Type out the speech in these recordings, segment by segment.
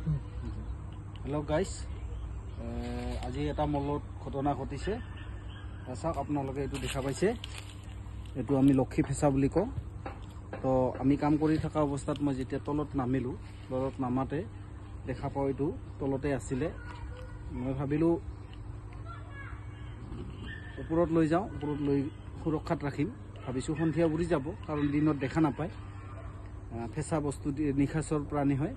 hello guys आज এটা মলত ঘটনা ঘটিছে চাওক আপোনালোকে এটো দেখা পাইছে এটো আমি লক্ষী ফেসা বুলি কওঁ তো আমি কাম কৰি থকা অৱস্থাত মই যেতিয়া তলত নামিলো তলত নামাতে দেখা পাও এটো তলতে আছিল মই ভাবিলো ওপৰত লৈ যাও ওপৰত লৈ সুৰক্ষাত ৰাখিম ভাবিছো সন্ধিয়া উৰি যাব কাৰণ দিনত দেখা নাপায় ফেসা বস্তু নিখাসৰ প্ৰাণী হয়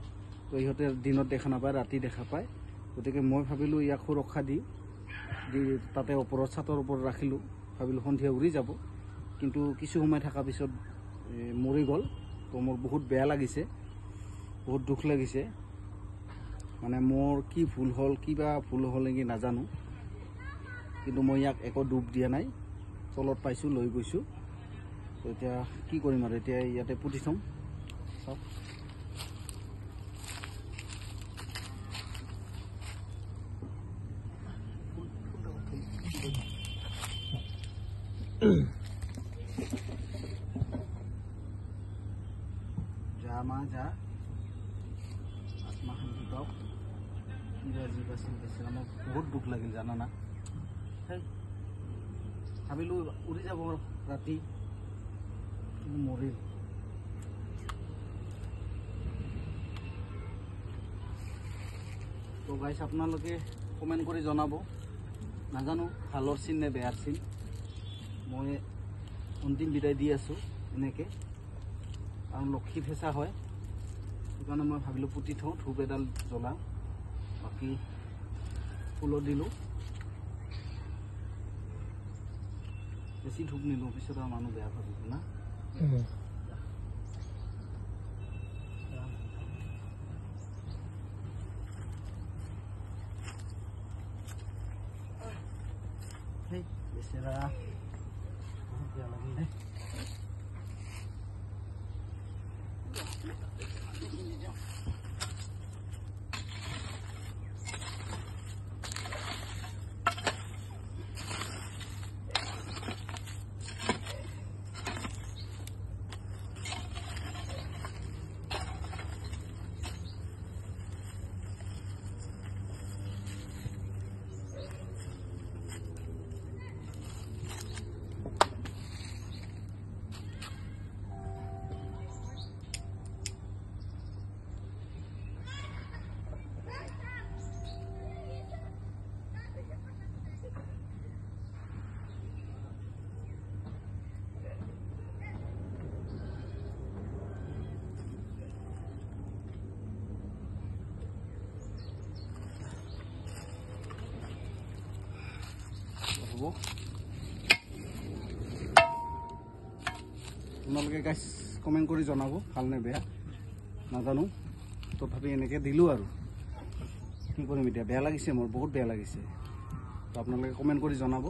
তো ইহতে দিনত দেখা নাপায় ৰাতি দেখা পায় গতিকে মই ভাবিলো ইয়াক সুৰক্ষা দি তাতে ওপৰত ছাতৰ ওপৰত ৰাখিলো ভাবিলো সন্ধিয়া উৰি যাব কিন্তু কিছু সময় থকা পিছত মৰি গল তো মোৰ বহুত বেয়া লাগিছে বহুত দুখ লাগিছে মানে মোৰ কি ভুল হল কিবা ভুল হল নেকি নাজানো কিন্তু মই ইয়াক একো ডুব দিয়া নাই তলত পাইছো লৈ গৈছো তো এতিয়া কি কৰিম আৰু এতিয়া ইয়াতে পুতি থম চাওক जामा जा आत्मा शांति पाओ बहुत दुख लगे जाना ना भाविलो उड़ी যাব राति मरिल तो गाइस आपनालोके कमेन्ट কৰি জনাব নাজানো ভালৰ চিন নে বেয়াৰ চিন মই অন্তিম বিদায় দি আছো এনেকে আৰু লক্ষী ফেসা হয় সেইকাৰণে মই ভাবিলো পুতি থওঁ ধূপ এডাল জ্বলা বাকি ফুলো দিলো বেছি ধূপ নিলো পিছত আৰু মানুহ বেয়া ভাবিব না बेचारा बहुत बेया लगे दे আপোনালোকে গাইস কমেন্ট কৰি জনাব ভাল নে বেয়া নাজানো তথাপি এনেকে দিলো আৰু কি কৰিম এতিয়া বেয়া লাগিছে মোৰ বহুত বেয়া লাগিছে তো আপোনালোকে কমেন্ট কৰি জনাব